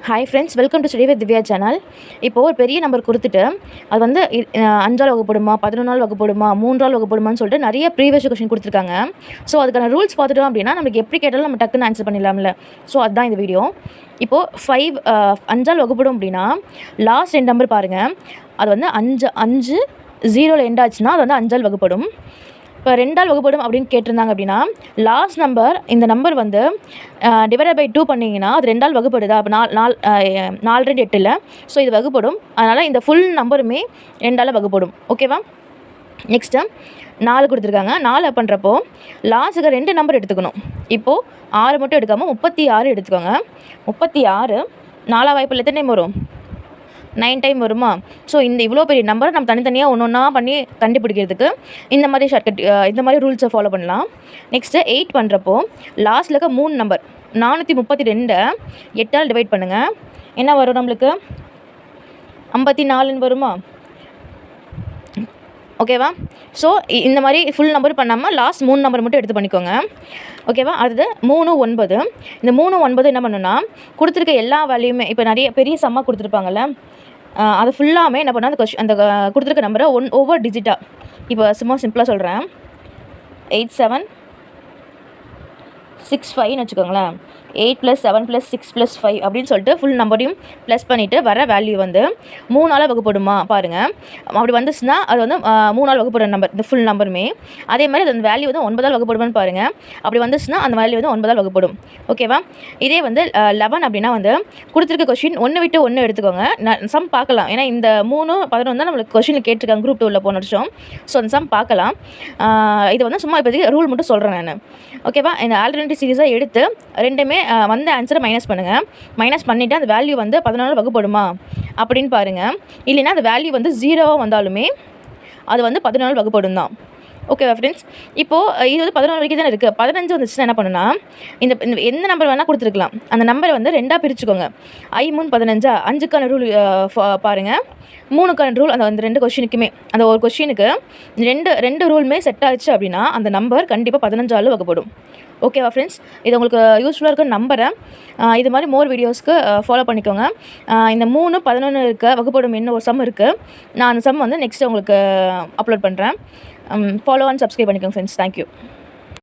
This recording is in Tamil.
Hi friends, welcome to study with Divya channel. இப்போது ஒரு பெரிய நம்பர் கொடுத்துட்டு அது வந்து 5ஆல் வகுப்படுமா, 11ஆல் வகுப்படுமா, 3ஆல் வகுப்படுமான்னு சொல்லிட்டு நிறைய ப்ரீவியஸ் கொஷின் கொடுத்துருக்காங்க. ஸோ அதுக்கான ரூல்ஸ் பார்த்துட்டோம் அப்படின்னா நமக்கு எப்படி கேட்டாலும் நம்ம டக்குன்னு ஆன்சர் பண்ணிடலாம்ல. ஸோ அதுதான் இந்த வீடியோ. இப்போது 5ஆல் வகுப்படும் அப்படின்னா லாஸ்ட் 2 நம்பர் பாருங்கள். அது வந்து 5 0ல் எண்ட் ஆச்சுன்னா அது வந்து 5ஆல் வகுப்படும். இப்போ 2ஆல் வகுப்படும் அப்படின்னு கேட்டிருந்தாங்க அப்படின்னா லாஸ்ட் நம்பர் இந்த நம்பர் வந்து டிவைடட் பை 2 பண்ணிங்கன்னா அது 2ஆல் வகுப்படுதா? அப்போ 4 2 8 இல்லை. ஸோ இது வகுப்படும். அதனால் இந்த ஃபுல் நம்பருமே 2ஆல் வகுப்படும். ஓகேவா? நெக்ஸ்ட்டு 4 கொடுத்துருக்காங்க. 4 பண்ணுறப்போ லாஸ்ட்டுக்கு 2 நம்பர் எடுத்துக்கணும். இப்போது 6 மட்டும் எடுக்காமல் 36 எடுத்துக்கோங்க. 36 4 வாய்ப்பில் எத்தனை டைம் வரும்? 9 டைம் வருமா? ஸோ இந்த இவ்வளோ பெரிய நம்பரை நம்ம தனித்தனியாக ஒன்று பண்ணி கண்டுபிடிக்கிறதுக்கு இந்த மாதிரி ஷார்ட்கட், இந்த மாதிரி ரூல்ஸை ஃபாலோ பண்ணலாம். நெக்ஸ்ட்டு 8 பண்ணுறப்போ லாஸ்ட்டில் இருக்க 3 நம்பர் 432 8ஆல் டிவைட் பண்ணுங்கள். என்ன வரும் நம்மளுக்கு? 54 வருமா? ஓகேவா? ஸோ இந்த மாதிரி ஃபுல் நம்பர் பண்ணாமல் லாஸ்ட் 3 நம்பர் மட்டும் எடுத்து பண்ணிக்கோங்க. ஓகேவா? அடுத்து 3 9. இந்த 3 9 என்ன பண்ணுன்னா கொடுத்துருக்க எல்லா வேல்யூமே இப்போ நிறைய பெரிய சம்மாக கொடுத்துருப்பாங்கள்ல, அது ஃபுல்லாமே என்ன பண்ணால் அந்த கொடுத்துருக்க நம்பரை ஒவ்வொரு டிஜிட்டாக, இப்போ சும்மா சிம்பிளாக சொல்கிறேன், 8 7 6 5ன்னு வச்சுக்கோங்களேன். 8 + 7 + 6 + 5 அப்படின்னு சொல்லிட்டு ஃபுல் நம்பரையும் ப்ளஸ் பண்ணிவிட்டு வர வேல்யூ வந்து 3ஆல் வகுப்படுமா பாருங்கள். அப்படி வந்துச்சுன்னா அது வந்து 3ஆல் வகுப்படுற நம்பர், இந்த ஃபுல் நம்பருமே. அதே மாதிரி அந்த வேல்யூ வந்து 9ஆல் வகுப்படுமான்னு பாருங்கள். அப்படி வந்துச்சுன்னா அந்த வேல்யூ வந்து 9ஆல் வகுப்படும். ஓகேவா? இதே வந்து 11 அப்படின்னா வந்து கொடுத்துருக்க கொஷின் 1 விட்டு 1 எடுத்துக்கோங்க. சம் பார்க்கலாம். ஏன்னா இந்த 3 11 தான் நம்மளுக்கு கொஷினில் கேட்டிருக்காங்க குரூப் 2ல் போன வருஷம். ஸோ அந்த சம் பார்க்கலாம். இது வந்து சும்மா இப்போதைக்கு ரூல் மட்டும் சொல்கிறேன் நான். ஓகேவா? இந்த ஆல்டர்னேட்டிவ் சீரீஸாக எடுத்து ரெண்டுமே வந்த ஆன்சரை மைனஸ் பண்ணுங்கள். மைனஸ் பண்ணிவிட்டு அந்த வேல்யூ வந்து 14 வகுப்படுமா அப்படின்னு பாருங்கள். இல்லைன்னா அந்த வேல்யூ வந்து 0வாக வந்தாலுமே அது வந்து 14 வகுப்படும் தான். ஓகேவா ஃப்ரெண்ட்ஸ்? இப்போது இது வந்து 14 வரைக்கும் தானே இருக்குது. 15 வந்துச்சுன்னா என்ன பண்ணுன்னா இந்த எந்த நம்பர் வேணால் கொடுத்துருக்கலாம். அந்த நம்பரை வந்து 2ஆக பிரிச்சுக்கோங்க. 3 15. 5க்கான ரூல் பாருங்கள். 3க்கான ரூல் அந்த 2 கொஷினுக்குமே, அந்த ஒரு கொஷினுக்கு ரெண்டு ரூலுமே செட் ஆச்சு அப்படின்னா அந்த நம்பர் கண்டிப்பாக 15ஆல் வகுப்படும். ஓகேவா ஃப்ரெண்ட்ஸ்? இது உங்களுக்கு யூஸ்ஃபுல்லாக இருக்குன்னு நம்புகிறேன். இது மாதிரி மோர் வீடியோஸ்க்கு ஃபாலோ பண்ணிக்கோங்க. இந்த 3 11 இருக்க வகுப்படும் இன்னும் ஒரு சம் இருக்குது. நான் அந்த சம் வந்து நெக்ஸ்ட்டு உங்களுக்கு அப்லோட் பண்ணுறேன். ஃபாலோ அண்ட் சப்ஸ்கிரைப் பண்ணிக்கோங்க ஃப்ரெண்ட்ஸ். தேங்க்யூ.